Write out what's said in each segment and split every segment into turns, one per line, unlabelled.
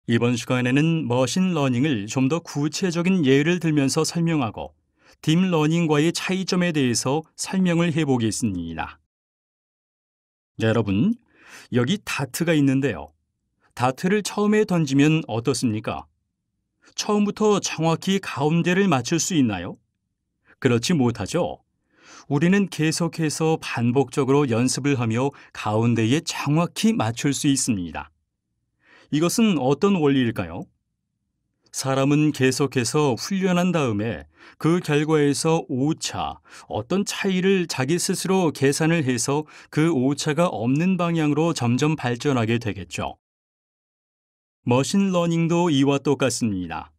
이번 시간에는 머신러닝을 좀 더 구체적인 예를 들면서 설명하고 딥러닝과의 차이점에 대해서 설명을 해보겠습니다. 여러분, 여기 다트가 있는데요. 다트를 처음에 던지면 어떻습니까? 처음부터 정확히 가운데를 맞출 수 있나요? 그렇지 못하죠. 우리는 계속해서 반복적으로 연습을 하며 가운데에 정확히 맞출 수 있습니다. 이것은 어떤 원리일까요? 사람은 계속해서 훈련한 다음에 그 결과에서 오차, 어떤 차이를 자기 스스로 계산을 해서 그 오차가 없는 방향으로 점점 발전하게 되겠죠. 머신러닝도 이와 똑같습니다.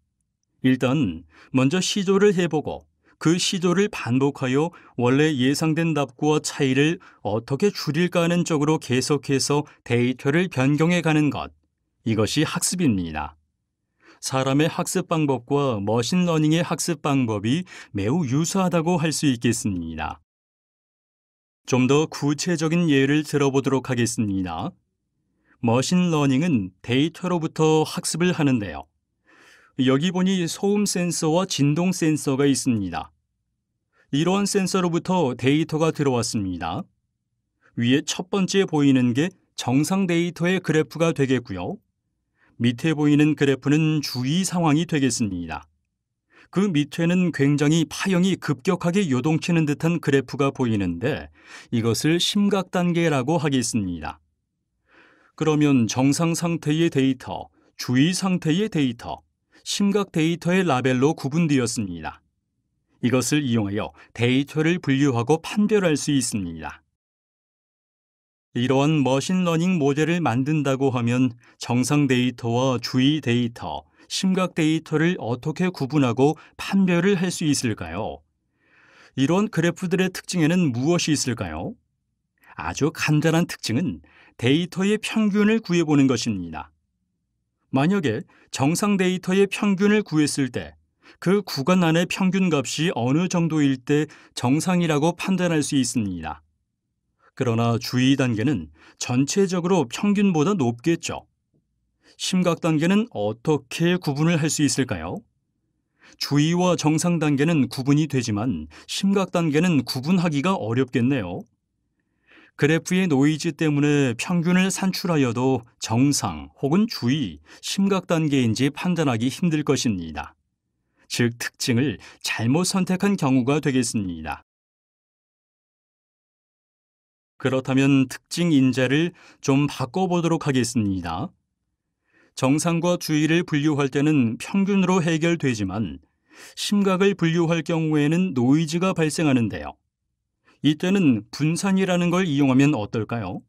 일단 먼저 시도를 해보고 그 시도를 반복하여 원래 예상된 답과 차이를 어떻게 줄일까 하는 쪽으로 계속해서 데이터를 변경해 가는 것. 이것이 학습입니다. 사람의 학습 방법과 머신러닝의 학습 방법이 매우 유사하다고 할 수 있겠습니다. 좀 더 구체적인 예를 들어보도록 하겠습니다. 머신러닝은 데이터로부터 학습을 하는데요. 여기 보니 소음 센서와 진동 센서가 있습니다. 이러한 센서로부터 데이터가 들어왔습니다. 위에 첫 번째 보이는 게 정상 데이터의 그래프가 되겠고요. 밑에 보이는 그래프는 주의 상황이 되겠습니다. 그 밑에는 굉장히 파형이 급격하게 요동치는 듯한 그래프가 보이는데 이것을 심각 단계라고 하겠습니다. 그러면 정상 상태의 데이터, 주의 상태의 데이터, 심각 데이터의 라벨로 구분되었습니다. 이것을 이용하여 데이터를 분류하고 판별할 수 있습니다. 이러한 머신러닝 모델을 만든다고 하면 정상 데이터와 주의 데이터, 심각 데이터를 어떻게 구분하고 판별을 할 수 있을까요? 이런 그래프들의 특징에는 무엇이 있을까요? 아주 간단한 특징은 데이터의 평균을 구해보는 것입니다. 만약에 정상 데이터의 평균을 구했을 때 그 구간 안의 평균 값이 어느 정도일 때 정상이라고 판단할 수 있습니다. 그러나 주의 단계는 전체적으로 평균보다 높겠죠. 심각 단계는 어떻게 구분을 할 수 있을까요? 주의와 정상 단계는 구분이 되지만 심각 단계는 구분하기가 어렵겠네요. 그래프의 노이즈 때문에 평균을 산출하여도 정상 혹은 주의, 심각 단계인지 판단하기 힘들 것입니다. 즉, 특징을 잘못 선택한 경우가 되겠습니다. 그렇다면 특징 인자를 좀 바꿔보도록 하겠습니다. 정상과 주의를 분류할 때는 평균으로 해결되지만 심각을 분류할 경우에는 노이즈가 발생하는데요. 이때는 분산이라는 걸 이용하면 어떨까요?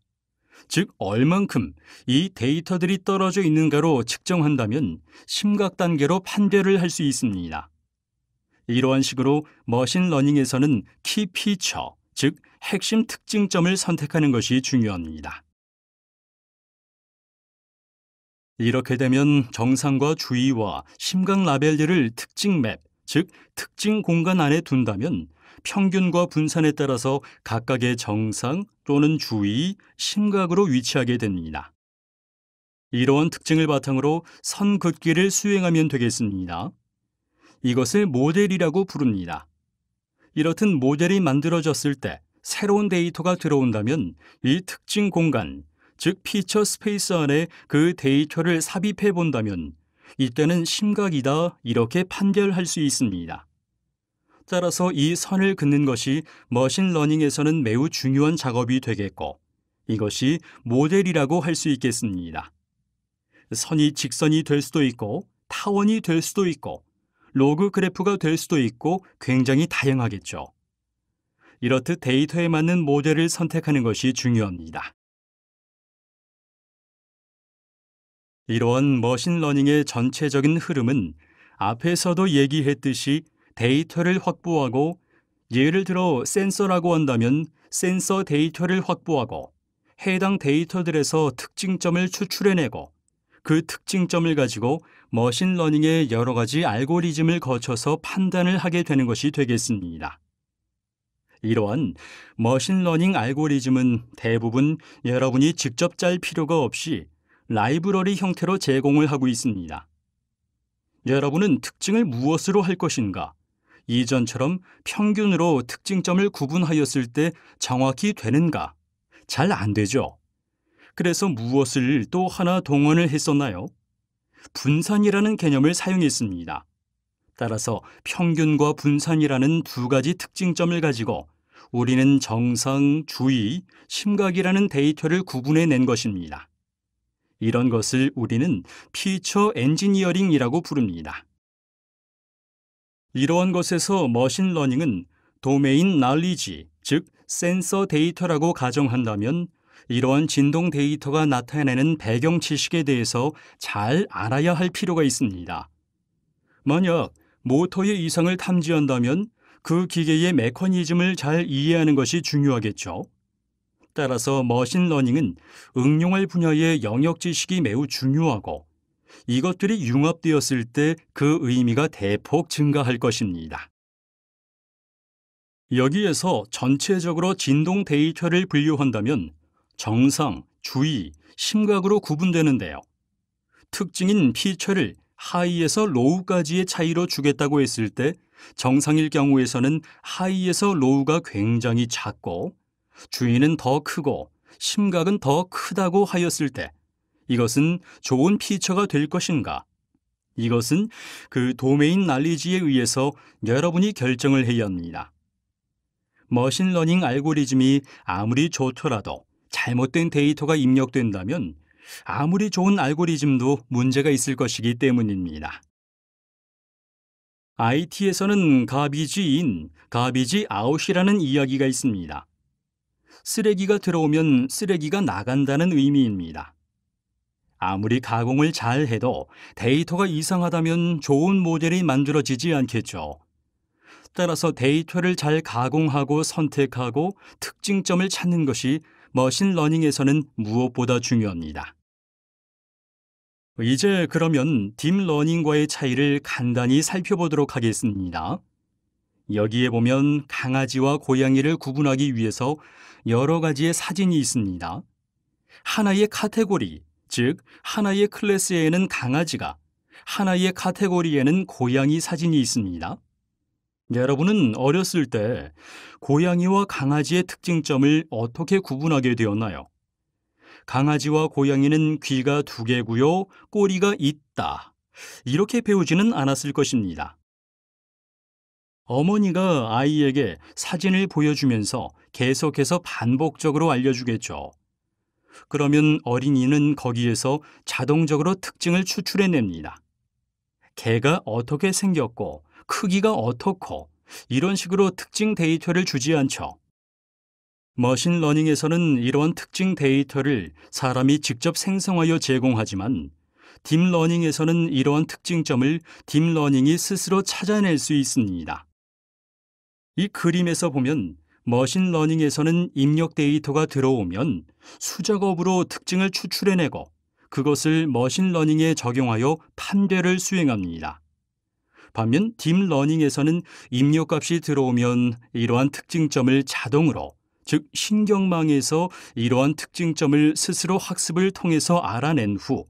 즉, 얼만큼 이 데이터들이 떨어져 있는가로 측정한다면 심각 단계로 판별을 할 수 있습니다. 이러한 식으로 머신러닝에서는 키 피처, 즉 핵심 특징점을 선택하는 것이 중요합니다. 이렇게 되면 정상과 주의와 심각 라벨들을 특징 맵, 즉 특징 공간 안에 둔다면 평균과 분산에 따라서 각각의 정상 또는 주의, 심각으로 위치하게 됩니다. 이러한 특징을 바탕으로 선 긋기를 수행하면 되겠습니다. 이것을 모델이라고 부릅니다. 이렇듯 모델이 만들어졌을 때 새로운 데이터가 들어온다면 이 특징 공간, 즉 피처 스페이스 안에 그 데이터를 삽입해 본다면 이때는 심각이다 이렇게 판별할 수 있습니다. 따라서 이 선을 긋는 것이 머신러닝에서는 매우 중요한 작업이 되겠고 이것이 모델이라고 할 수 있겠습니다. 선이 직선이 될 수도 있고 타원이 될 수도 있고 로그 그래프가 될 수도 있고 굉장히 다양하겠죠. 이렇듯 데이터에 맞는 모델을 선택하는 것이 중요합니다. 이러한 머신러닝의 전체적인 흐름은 앞에서도 얘기했듯이 데이터를 확보하고 예를 들어 센서라고 한다면 센서 데이터를 확보하고 해당 데이터들에서 특징점을 추출해내고 그 특징점을 가지고 머신러닝의 여러 가지 알고리즘을 거쳐서 판단을 하게 되는 것이 되겠습니다. 이러한 머신러닝 알고리즘은 대부분 여러분이 직접 짤 필요가 없이 라이브러리 형태로 제공을 하고 있습니다. 여러분은 특징을 무엇으로 할 것인가? 이전처럼 평균으로 특징점을 구분하였을 때 정확히 되는가? 잘 안 되죠. 그래서 무엇을 또 하나 동원을 했었나요? 분산이라는 개념을 사용했습니다. 따라서 평균과 분산이라는 두 가지 특징점을 가지고 우리는 정상, 주의, 심각이라는 데이터를 구분해 낸 것입니다. 이런 것을 우리는 피처 엔지니어링이라고 부릅니다. 이러한 것에서 머신러닝은 도메인 날리지, 즉 센서 데이터라고 가정한다면 이러한 진동 데이터가 나타내는 배경 지식에 대해서 잘 알아야 할 필요가 있습니다. 만약 모터의 이상을 탐지한다면 그 기계의 메커니즘을 잘 이해하는 것이 중요하겠죠. 따라서 머신러닝은 응용할 분야의 영역 지식이 매우 중요하고 이것들이 융합되었을 때 그 의미가 대폭 증가할 것입니다. 여기에서 전체적으로 진동 데이터를 분류한다면 정상, 주의, 심각으로 구분되는데요. 특징인 피처를 하이에서 로우까지의 차이로 주겠다고 했을 때 정상일 경우에서는 하이에서 로우가 굉장히 작고 주의는 더 크고 심각은 더 크다고 하였을 때 이것은 좋은 피처가 될 것인가? 이것은 그 도메인 날리지에 의해서 여러분이 결정을 해야 합니다. 머신러닝 알고리즘이 아무리 좋더라도 잘못된 데이터가 입력된다면 아무리 좋은 알고리즘도 문제가 있을 것이기 때문입니다. IT에서는 가비지 인, 가비지 아웃이라는 이야기가 있습니다. 쓰레기가 들어오면 쓰레기가 나간다는 의미입니다. 아무리 가공을 잘 해도 데이터가 이상하다면 좋은 모델이 만들어지지 않겠죠. 따라서 데이터를 잘 가공하고 선택하고 특징점을 찾는 것이 머신러닝에서는 무엇보다 중요합니다. 이제 그러면 딥러닝과의 차이를 간단히 살펴보도록 하겠습니다. 여기에 보면 강아지와 고양이를 구분하기 위해서 여러 가지의 사진이 있습니다. 하나의 카테고리, 즉 하나의 클래스에는 강아지가, 하나의 카테고리에는 고양이 사진이 있습니다. 여러분은 어렸을 때 고양이와 강아지의 특징점을 어떻게 구분하게 되었나요? 강아지와 고양이는 귀가 두 개고요, 꼬리가 있다. 이렇게 배우지는 않았을 것입니다. 어머니가 아이에게 사진을 보여주면서 계속해서 반복적으로 알려주겠죠. 그러면 어린이는 거기에서 자동적으로 특징을 추출해냅니다. 개가 어떻게 생겼고 크기가 어떻고 이런 식으로 특징 데이터를 주지 않죠. 머신러닝에서는 이러한 특징 데이터를 사람이 직접 생성하여 제공하지만 딥러닝에서는 이러한 특징점을 딥러닝이 스스로 찾아낼 수 있습니다. 이 그림에서 보면 머신러닝에서는 입력 데이터가 들어오면 수작업으로 특징을 추출해내고 그것을 머신러닝에 적용하여 판별을 수행합니다. 반면 딥러닝에서는 입력값이 들어오면 이러한 특징점을 자동으로, 즉 신경망에서 이러한 특징점을 스스로 학습을 통해서 알아낸 후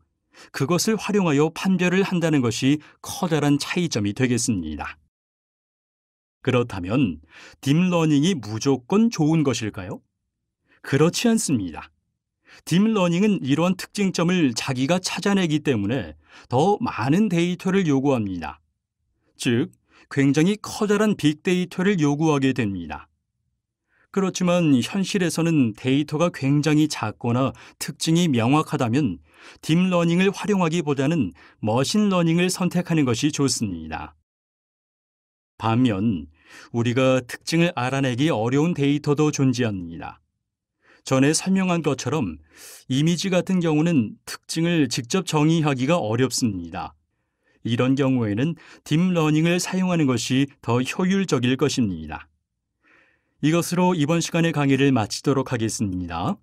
그것을 활용하여 판별을 한다는 것이 커다란 차이점이 되겠습니다. 그렇다면 딥러닝이 무조건 좋은 것일까요? 그렇지 않습니다. 딥러닝은 이러한 특징점을 자기가 찾아내기 때문에 더 많은 데이터를 요구합니다. 즉, 굉장히 커다란 빅데이터를 요구하게 됩니다. 그렇지만 현실에서는 데이터가 굉장히 작거나 특징이 명확하다면 딥러닝을 활용하기보다는 머신러닝을 선택하는 것이 좋습니다. 반면 우리가 특징을 알아내기 어려운 데이터도 존재합니다. 전에 설명한 것처럼 이미지 같은 경우는 특징을 직접 정의하기가 어렵습니다. 이런 경우에는 딥러닝을 사용하는 것이 더 효율적일 것입니다. 이것으로 이번 시간의 강의를 마치도록 하겠습니다.